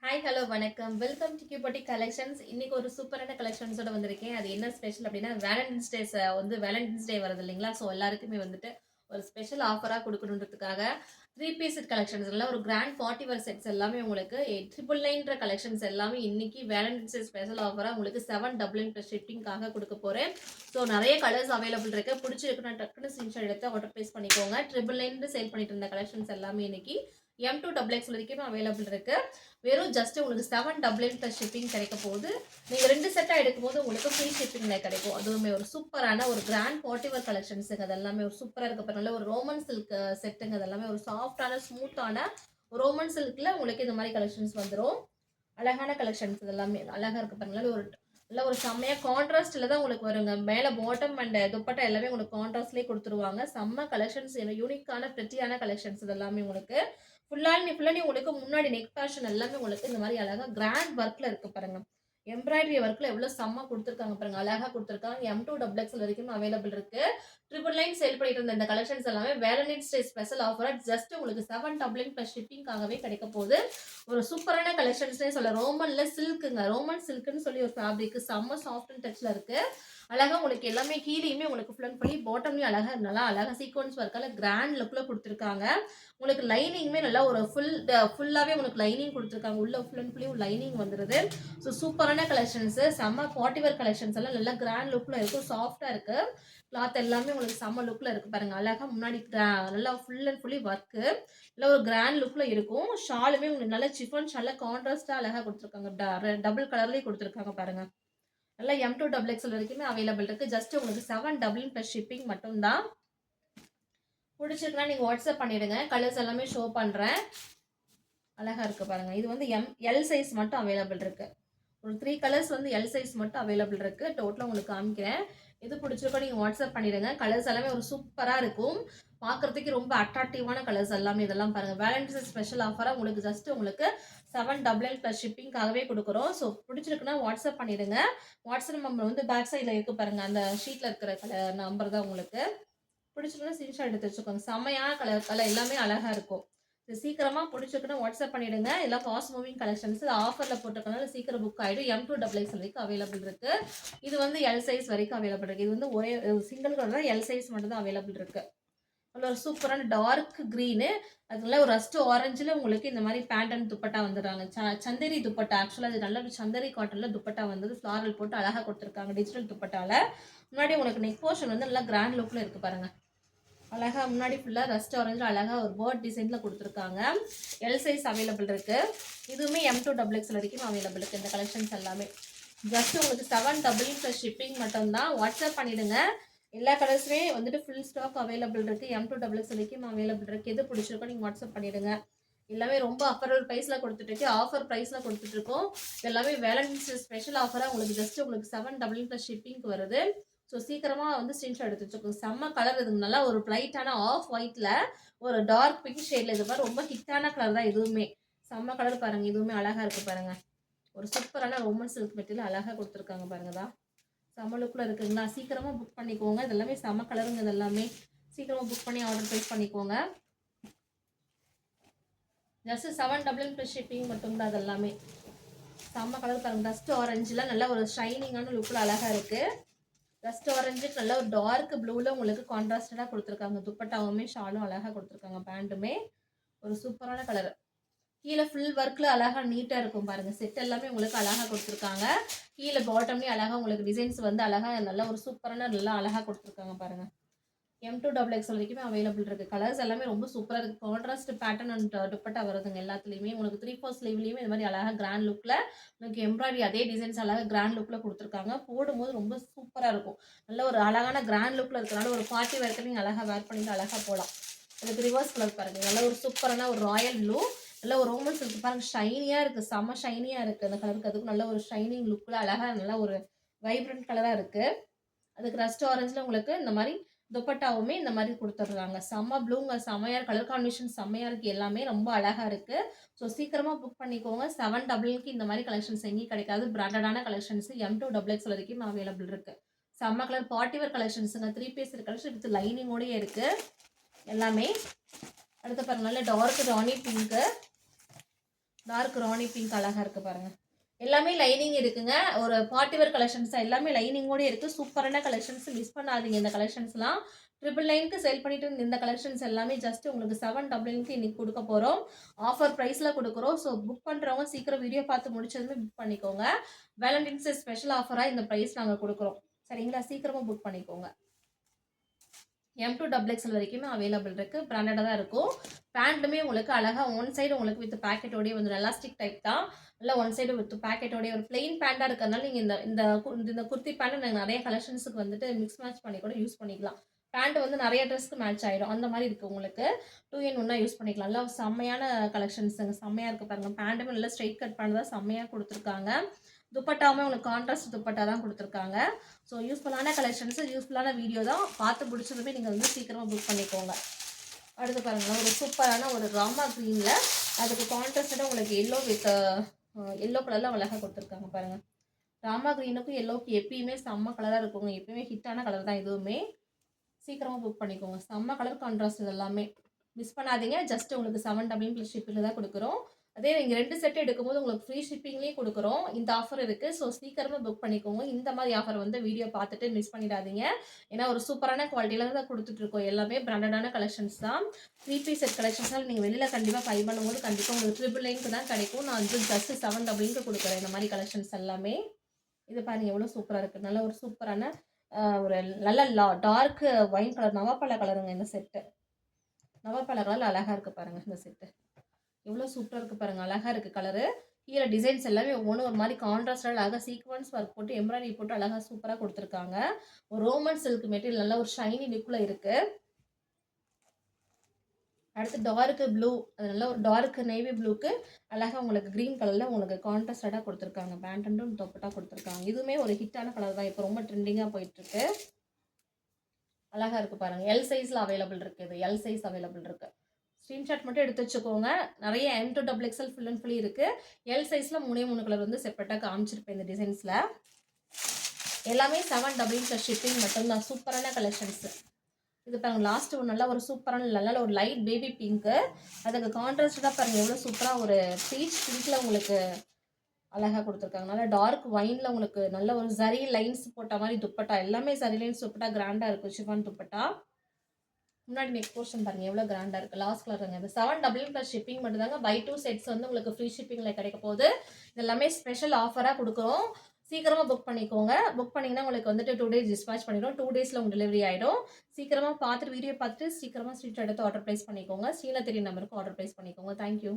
Hi hello வணக்கம். Welcome to கியூபோட்டி collections. இன்னைக்கு ஒரு சூப்பரான கலெக்ஷன்ஸோட வந்திருக்கேன். அது என்ன ஸ்பெஷல் அப்படின்னா, வேலண்டைன்ஸ் டே வருது இல்லைங்களா? ஸோ எல்லாருக்குமே வந்துட்டு ஒரு ஸ்பெஷல் ஆஃபரா குடுக்கணுன்றதுக்காக 3 பீஸ் செட் கலெக்ஷன்ஸ் எல்லாம் ஒரு கிராண்ட் பார்ட்டி வேர் செட்ஸ் எல்லாமே உங்களுக்கு 899 கலெக்ஷன்ஸ் எல்லாமே இன்னைக்கு வேலண்டைன்ஸ் டே ஸ்பெஷல் ஆஃபரா உங்களுக்கு 799 ப்ளஸ் ஷிப்பிங்காக குடுக்க போறேன். ஸோ நிறைய கலர்ஸ் அவைலபிள் இருக்கு. பிடிச்சிருக்குன்னா டக்குன்னு ஸ்கிரீன்ஷாட் எடுத்து ஆர்டர் பிளேஸ் பண்ணிக்கோங்க. 999 சேல் பண்ணிட்டு இருந்த கலெக்ஷன்ஸ் எல்லாமே இன்னைக்கு M2XX வரைக்கும் அவைலபிள் இருக்கு. வெறும் ஜஸ்ட் உங்களுக்கு 799 ப்ளஸ் ஷிப்பிங் கிடைக்க போகுது. நீங்கள் 2 செட்டாக எடுக்கும்போது உங்களுக்கு ஃப்ரீ ஷிப்பிங்கில் கிடைக்கும். அதுவுமே ஒரு சூப்பரான ஒரு கிராண்ட் பார்ட்டிவர் கலெக்ஷன்ஸுங்க. அது எல்லாமே ஒரு சூப்பராக இருக்க நல்ல ஒரு ரோமன் சில்க் செட்டுங்க. அது எல்லாமே ஒரு சாஃப்டான ஸ்மூத்தான ரோமன் சில்கில் உங்களுக்கு இந்த மாதிரி கலெக்ஷன்ஸ் வந்துடும். அழகான கலெக்ஷன்ஸ் இது எல்லாமே அழகாக இருக்க பாருங்களா. ஒரு நல்ல ஒரு செம்மையாக கான்ட்ராஸ்டில் தான் உங்களுக்கு வருங்க. மேலே பாட்டம் அண்ட் துப்பட்டா எல்லாமே உங்களுக்கு கான்ட்ராஸ்ட்லேயே கொடுத்துருவாங்க. செம்ம கலெக்ஷன்ஸ், யூனிக்கான ப்ரெட்டியான கலெக்ஷன்ஸ் இது எல்லாமே உங்களுக்கு ஃபுல்லாக உங்களுக்கு முன்னாடி நெக் பேஷன் எல்லாமே உங்களுக்கு இந்த மாதிரி அழகாக கிராண்ட் ஒர்க்கில் இருக்கு பாருங்க. எம்ப்ராய்டரி ஒர்க்கில் எவ்வளோ செம்ம கொடுத்துருக்காங்க பாருங்க. அழகாக கொடுத்துருக்காங்க. M2XX வரைக்கும் அவைலபிள் இருக்கு. 999 சேல் பண்ணிட்டு இருந்த இந்த கலெக்ஷன்ஸ் எல்லாமே வேலண்டைன்ஸ் டே ஸ்பெஷல் ஆஃபரா ஜஸ்ட் உங்களுக்கு 799 ப்ளஸ் ஷிப்பிங்காகவே கிடைக்க போகுது. ஒரு சூப்பரான கலெக்ஷன்ஸ்னே சொல்ல. ரோமன்ல சில்க்குங்க. ரோமன் சில்க்குன்னு சொல்லி ஒரு ஃபேப்ரிக் செம்ம சாஃப்ட் அண்ட் டச்ல இருக்கு. அழகா உங்களுக்கு எல்லாமே கீழேயுமே உங்களுக்கு ஃபுல் அண்ட் ஃபுல்லி பாட்டம்லயும் அழகா நல்லா அழகா சீக்வன்ஸ் ஒர்க்கால கிராண்ட் லுக்ல கொடுத்துருக்காங்க. உங்களுக்கு லைனிங்குமே நல்லா ஒரு ஃபுல்லாவே உங்களுக்கு லைனிங் கொடுத்துருக்காங்க. உள்ள ஃபுல் அண்ட் ஃபுல்லி லைனிங் வந்துருது. ஸோ சூப்பரான கலெக்ஷன்ஸ், செம்ம பார்ட்டிவேர் கலெக்ஷன்ஸ் எல்லாம் நல்லா கிராண்ட் லுக்ல இருக்கும். சாஃப்டா இருக்கு. கிளாத் எல்லாமே உங்களுக்கு செம்ம லுக்ல இருக்கு பாருங்க. அழகா முன்னாடி நல்லா ஃபுல் அண்ட் ஃபுல்லி ஒர்க்கு நல்லா ஒரு கிராண்ட் லுக்ல இருக்கும். ஷாலுமே உங்களுக்கு நல்ல சிஃபான் ஷால கான்ட்ராஸ்டா அழகா கொடுத்துருக்காங்க. டபுள் கலர்லயே கொடுத்துருக்காங்க பாருங்க. நல்லா M2XX வரைக்குமே அவைலபிள் இருக்கு. ஜஸ்ட் உங்களுக்கு 799 ப்ளஸ் ஷிப்பிங் மட்டும்தான். பிடிச்சிருக்குன்னா நீங்கள் வாட்ஸ்அப் பண்ணிடுங்க. கலர்ஸ் எல்லாமே ஷோ பண்ணுறேன். அழகா இருக்கு பாருங்க. இது வந்து எல் சைஸ் மட்டும் அவைலபிள் இருக்கு. ஒரு 3 கலர்ஸ் வந்து எல் சைஸ் மட்டும் அவைலபிள் இருக்கு. டோட்டலாக உங்களுக்கு காமிக்கிறேன். எது பிடிச்சிருக்கோ நீங்கள் வாட்ஸ்அப் பண்ணிடுங்க. கலர்ஸ் எல்லாமே ஒரு சூப்பராக இருக்கும். பார்க்கறதுக்கு ரொம்ப அட்ராக்டிவான கலர்ஸ் எல்லாமே இதெல்லாம் பாருங்க. வேலண்டைன்ஸ் ஸ்பெஷல் ஆஃபராக உங்களுக்கு ஜஸ்ட் உங்களுக்கு 799 ப்ளஸ் ஷிப்பிங்காகவே கொடுக்குறோம். ஸோ பிடிச்சிருக்குன்னா வாட்ஸ்அப் பண்ணிடுங்க. வாட்ஸ்அப் நம்பர் வந்து பேக் சைடில் இருக்கு பாருங்க. அந்த ஷீட்டில் இருக்கிற நம்பர் தான் உங்களுக்கு. பிடிச்சிருக்குன்னா ஸ்கிரீன்ஷாட் எடுத்து வச்சுக்கோங்க. செம்மையான கலர் எல்லாமே அழகா இருக்கும். இது சீக்கிரமா பிடிச்சிருக்குன்னா வாட்ஸ்அப் பண்ணிடுங்க. எல்லாம் ஃபாஸ்ட் மூவிங் கலெக்ஷன்ஸ் ஆஃபர்ல போட்டிருக்கனால சீக்கிரம் புக் ஆயிடும். M2XX வரைக்கும் அவைலபிள் இருக்கு. இது வந்து எல் சைஸ் வரைக்கும் அவைலபிள் இருக்கு. இது வந்து ஒரே சிங்கிள் கலர் தான், எல் சைஸ் மட்டும் தான் அவைலபிள் இருக்கு. நல்ல ஒரு சூப்பரான டார்க் கிரீனு, அதுல ஒரு ரஸ்ட் ஆரஞ்சுல உங்களுக்கு இந்த மாதிரி பேண்ட் அண்ட் துப்பட்டா வந்துடுறாங்க. சந்தேரி துப்பட்டா. ஆக்சுவலா அது நல்ல சந்தேரி காட்டன்ல துப்பட்டா வந்தது. ஃபிளாரல் போட்டு அழகா கொடுத்துருக்காங்க டிஜிட்டல் துப்பட்டால. முன்னாடி உங்களுக்கு நெக் போர்ஷன் வந்து நல்லா கிராண்ட் லுக்ல இருக்கு பாருங்க. அழகா முன்னாடி ஃபுல்லாக ரஸ்ட் ஆரஞ்சு அழகா ஒரு பேர்ட் டிசைன்ல கொடுத்துருக்காங்க. எல் சைஸ் அவைலபிள் இருக்கு. இதுவுமே M2XX வரைக்கும் அவைலபிள் இருக்கு. இந்த கலெக்ஷன்ஸ் எல்லாமே ஜஸ்ட் உங்களுக்கு 799 ப்ளஸ் ஷிப்பிங் மட்டும்தான். வாட்ஸ்அப் பண்ணிடுங்க. எல்லா கலர்ஸுமே வந்துட்டு ஃபுல் ஸ்டாக் அவைலபிள் இருக்கு. M2XX வரைக்கும் அவைலபிள் இருக்கு. எது பிடிச்சிருக்கோ நீங்கள் வாட்ஸ்அப் பண்ணிடுங்க. எல்லாமே ரொம்ப அஃபரபிள் ப்ரைஸ்ல கொடுத்துட்டு இருக்கு. ஆஃபர் ப்ரைஸ்ல கொடுத்துட்டு இருக்கோம். எல்லாமே வேலண்டைன்ஸ் ஸ்பெஷல் ஆஃபரா உங்களுக்கு ஜஸ்ட் உங்களுக்கு 799 ப்ளஸ் ஷிப்பிங்க்கு வருது. ஸோ சீக்கிரமாக வந்து ஸ்க்ரீன்ஷாட் எடுத்து வச்சுக்கோங்க. செம்ம கலர். இது நல்லா ஒரு பிரைட்டான ஆஃப் ஒயிட்ல ஒரு டார்க் பிங்க் ஷேட்ல இது பாரு ரொம்ப ஹிட்டான கலர் தான். இதுவுமே செம்ம கலர் பாருங்க. இதுவுமே அழகா இருக்கு பாருங்க. ஒரு சூப்பரான ரோமன் சில்க் மெட்டீரியல் அழகா கொடுத்துருக்காங்க பாருங்க. தான் செம்ம லுக்ல இருக்குங்களா. சீக்கிரமா புக் பண்ணிக்கோங்க. இது எல்லாமே செம்ம கலருங்க. இது எல்லாமே சீக்கிரமா புக் பண்ணி ஆர்டர் ப்ளேஸ் பண்ணிக்கோங்க. ஜஸ்ட் 799 ப்ளஸ் ஷிப்பிங் மட்டும்தான். அது எல்லாமே செம்ம கலர் பாருங்க. டஸ்ட் ஆரஞ்சுல நல்ல ஒரு ஷைனிங்கான லுக்ல அழகா இருக்கு. ரஸ்ட் ஆரஞ்சு நல்ல ஒரு டார்க் ப்ளூல உங்களுக்கு கான்ட்ராஸ்டடா கொடுத்துருக்காங்க. துப்பட்டாவுமே ஷாலும் அழகா கொடுத்துருக்காங்க. பேண்ட்டுமே ஒரு சூப்பரான கலர். கீழே ஃபுல் ஒர்க்ல அழகா நீட்டா இருக்கும் பாருங்க. செட் எல்லாமே உங்களுக்கு அழகா கொடுத்துருக்காங்க. கீழே பாட்டம்லயும் அழகா உங்களுக்கு டிசைன்ஸ் வந்து அழகா நல்ல ஒரு சூப்பரான நல்லா அழகா கொடுத்துருக்காங்க பாருங்க. M2XX வரைக்குமே அவைலபிள் இருக்கு. கலர்ஸ் எல்லாமே ரொம்ப சூப்பரா இருக்கு. கான்ட்ராஸ்ட் பேட்டர்ன் அண்ட் துப்பட்டா வருதுங்க. எல்லாத்துலயுமே உங்களுக்கு 3/4 ஸ்லீவ்லயுமே இந்த மாதிரி அழகா கிராண்ட் லுக்ல உங்களுக்கு எம்ப்ராய்டரி அதே டிசைன்ஸ் அழகா கிராண்ட் லுக்ல கொடுத்துருக்காங்க. போடும்போது ரொம்ப சூப்பரா இருக்கும். நல்ல ஒரு அழகான கிராண்ட் லுக்ல இருக்கனால ஒரு பார்ட்டி வேர்க்கு நீங்க அழகா வேர் பண்ணிட்டு அழகா போகலாம். அதுக்கு ரிவர்ஸ் கலர் பாருங்க. நல்ல ஒரு சூப்பரான ஒரு ராயல் ப்ளூ, நல்ல ஒரு ரோமன் சில்க் பாருங்க. ஷைனியா இருக்கு. செம்ம ஷைனியா இருக்கு. அந்த கலருக்கு அதுக்கு நல்ல ஒரு ஷைனிங் லுக்ல அழகா நல்ல ஒரு வைப்ரண்ட் கலரா இருக்கு. அதுக்கு ரஸ்ட் ஆரஞ்சுல உங்களுக்கு இந்த மாதிரி துப்பட்டாவுமே இந்த மாதிரி கொடுத்துட்றாங்க. செம்ம ப்ளூங்க. செம்மையா கலர் காம்பினேஷன் செம்மையா இருக்கு. எல்லாமே ரொம்ப அழகா இருக்கு. ஸோ சீக்கிரமா புக் பண்ணிக்கோங்க. 799க்கு இந்த மாதிரி கலெக்ஷன்ஸ் எங்கேயும் கிடைக்காது. பிராண்டடான கலெக்ஷன்ஸ் M2XX வரைக்கும் அவைலபிள் இருக்கு. செம்ம கலர் பார்ட்டிவேர் கலெக்ஷன்ஸுங்க. 3 பீஸ் கலெக்ஷன் வித் லைனிங்கோடயே இருக்கு எல்லாமே. அடுத்து பாருங்க நல்ல dark rani pink, dark rani pink அழகா இருக்கு பாருங்க. எல்லாமே லைனிங் இருக்குங்க. ஒரு பார்ட்டி வேர் கலெக்ஷன்ஸ் எல்லாமே லைனிங்கோட இருக்கு. சூப்பரான கலெக்ஷன்ஸ். மிஸ் பண்ணாதீங்க இந்த கலெக்ஷன்ஸ்லாம். 999க்கு சேல் பண்ணிட்டு இருந்த இந்த கலெக்ஷன்ஸ் எல்லாமே ஜஸ்ட் உங்களுக்கு 799க்கு இன்னைக்கு கொடுக்க போறோம். ஆஃபர் பிரைஸ்ல கொடுக்குறோம். ஸோ புக் பண்றவங்க சீக்கிரம் வீடியோ பார்த்து முடிச்சதுமே புக் பண்ணிக்கோங்க. வேலண்டைன்ஸ் டே ஸ்பெஷல் ஆஃபரா இந்த பிரைஸ் நாங்க கொடுக்குறோம். சரிங்களா? சீக்கிரமா புக் பண்ணிக்கோங்க. M2XXL வரைக்குமே அவைலபிள் இருக்கு. பிராண்டடா தான் இருக்கும். பேண்ட்டுமே உங்களுக்கு அழகா ஒன் சைடு உங்களுக்கு வித் பாக்கெட்டோடய வந்து எலாஸ்டிக் டைப் தான். நல்லா ஒன் சைடு வித் பாக்கெட்டோடய ஒரு பிளெயின் பேண்டா இருக்கிறதுனால நீங்க இந்த இந்த இந்த குர்த்தி பேண்ட் நாங்கள் நிறைய கலெக்ஷன்ஸுக்கு வந்துட்டு மிக்ஸ் மேட்ச் பண்ணி கூட யூஸ் பண்ணிக்கலாம். பேண்ட் வந்து நிறைய ட்ரெஸ்க்கு மேட்ச் ஆயிடும். அந்த மாதிரி இருக்கு உங்களுக்கு. 2 in 1 யூஸ் பண்ணிக்கலாம். நல்லா செம்மையான கலெக்ஷன்ஸுங்க. செம்மையா இருக்கு பாருங்க. பேண்ட்டுமே நல்லா ஸ்ட்ரைட் கட் பண்ணதா செம்மையா கொடுத்துருக்காங்க. துப்பட்டாவுமே உங்களுக்கு கான்ட்ராஸ்ட் துப்பட்டா தான் கொடுத்துருக்காங்க. ஸோ யூஸ்ஃபுல்லான கலெக்ஷன்ஸு, யூஸ்ஃபுல்லான வீடியோ தான். பார்த்து பிடிச்சதுமே நீங்கள் வந்து சீக்கிரமாக புக் பண்ணிக்கோங்க. அடுத்து பாருங்களேன், ஒரு சூப்பரான ஒரு ராமா க்ரீனில் அதுக்கு கான்ட்ராஸ்டாக உங்களுக்கு எல்லோ வித் எல்லோ கலரில் அழகாக கொடுத்துருக்காங்க பாருங்கள். ராமா க்ரீனுக்கும் எல்லோவுக்கு எப்பயுமே செம்ம கலராக இருக்குங்க. எப்பயுமே ஹிட்டான கலர் தான் இதுவுமே. சீக்கிரமாக புக் பண்ணிக்கோங்க. செம்ம கலர் கான்ட்ராஸ்ட் இது எல்லாமே. மிஸ் பண்ணாதீங்க. ஜஸ்ட் உங்களுக்கு 799 ப்ளஸ் ஷிப்பிங்கில் தான் கொடுக்குறோம். அதே நீங்கள் 2 செட் எடுக்கும்போது உங்களுக்கு ஃப்ரீ ஷிப்பிங்லேயே கொடுக்குறோம். இந்த ஆஃபர் இருக்குது. ஸோ சீக்கிரமாக புக் பண்ணிக்கோங்க. இந்த மாதிரி ஆஃபர் வந்து வீடியோ பார்த்துட்டு மிஸ் பண்ணிடாதீங்க. ஏன்னா ஒரு சூப்பரான குவாலிட்டியில் தான் கொடுத்துட்ருக்கோம். எல்லாமே பிராண்டடான கலெக்ஷன்ஸ் தான். 3 பீஸ் செட் கலெக்ஷன்ஸ்லாம் நீங்கள் வெளியில் கண்டிப்பாக பை பண்ணும்போது கண்டிப்பாக உங்களுக்கு 999 தான் கிடைக்கும். நான் வந்து ஜஸ்ட் 799 கொடுக்குறேன் இந்த மாதிரி கலெக்ஷன்ஸ் எல்லாமே. இது பாருங்கள் எவ்வளோ சூப்பராக இருக்குது. நல்ல ஒரு சூப்பரான ஒரு நல்ல டார்க் ஒயின் கலர் நவாப்பழ கலருங்க இந்த செட்டு. நவாப்பழ கலரில் அழகாக இருக்குது பாருங்கள் இந்த செட்டு. எவ்வளோ சூப்பராக இருக்குது பாருங்கள். அழகாக இருக்குது கலரு. கீழே டிசைன்ஸ் எல்லாமே ஒவ்வொன்றும் ஒரு மாதிரி கான்ட்ராஸ்டாக அழகாக சீக்வன்ஸ் ஒர்க் போட்டு எம்ப்ராய்டரி போட்டு அழகாக சூப்பராக கொடுத்துருக்காங்க. ஒரு ரோமன் சில்க் மெட்டீரியல் நல்லா ஒரு ஷைனி லுக்கில் இருக்குது. அடுத்து டார்க்கு ப்ளூ, அது நல்லா ஒரு டார்க் நேவி ப்ளூக்கு அழகாக உங்களுக்கு க்ரீன் கலரில் உங்களுக்கு கான்ட்ராஸ்டாக கொடுத்துருக்காங்க. பேண்ட்டும் தொப்பட்டா கொடுத்துருக்காங்க. இதுவுமே ஒரு ஹிட்டான கலர் தான். இப்போ ரொம்ப ட்ரெண்டிங்காக போயிட்டுருக்கு. அழகாக இருக்குது பாருங்கள். எல் சைஸில் அவைலபிள் இருக்குது. எல் சைஸ் அவைலபிள் இருக்குது. ஸ்க்ரீன்ஷாட் மட்டும் எடுத்து வச்சுக்கோங்க. நிறைய M2XXL ஃபுல் அண்ட் ஃபுல்லி இருக்குது. எல் சைஸில் 3 கலர் வந்து செப்பரேட்டாக காமிச்சிருப்பேன் இந்த டிசைன்ஸில். எல்லாமே 799 ப்ளஸ் ஷிப்பிங் மட்டும்தான். சூப்பரான கலெக்ஷன்ஸு. இது பாருங்கள் லாஸ்ட்டு ஒரு நல்ல ஒரு சூப்பரான நல்ல ஒரு லைட் பேபி பிங்க்கு. அதுக்கு கான்ட்ராஸ்டாக பாருங்கள் எவ்வளோ சூப்பராக ஒரு பீச் பிங்க்கில் உங்களுக்கு அழகாக கொடுத்துருக்காங்க. நல்லா டார்க் ஒயினில் உங்களுக்கு நல்ல ஒரு ஜரி லைன்ஸ் போட்ட மாதிரி துப்பட்டா. எல்லாமே ஜரி லைன்ஸ் துப்பட்டா கிராண்டாக இருக்கும். ஷிஃபான் துப்பட்டா. முன்னாடி நெக் போர்ஷன் பாருங்கள் எவ்வளோ கிராண்டாக இருக்குது. லாஸ்ட் கலருங்க. இது 799 ப்ளஸ் ஷிப்பிங் மட்டும் தாங்க. பை 2 செட்ஸ் வந்து உங்களுக்கு ஃப்ரீ ஷிப்பிங்கில் கிடைக்க போகுது. இது எல்லாமே ஸ்பெஷல் ஆஃபராக கொடுக்குறோம். சீக்கிரமாக புக் பண்ணிக்கோங்க. புக் பண்ணிங்கன்னா உங்களுக்கு வந்துட்டு 2 days டிஸ்பேச் பண்ணிடும். 2 daysல உங்களுக்கு டெலிவரி ஆகிடும். சீக்கிரமாக பார்த்துட்டு வீடியோ பார்த்துட்டு சீக்கிரமாக ஸ்க்ரீன்ஷாட் எடுத்து ஆர்டர் ப்ளேஸ் பண்ணிக்கோங்க. ஸ்க்ரீனில் தெரிய நம்பருக்கு ஆர்டர் ப்ளேஸ் பண்ணிக்கோங்க. தேங்க்யூ.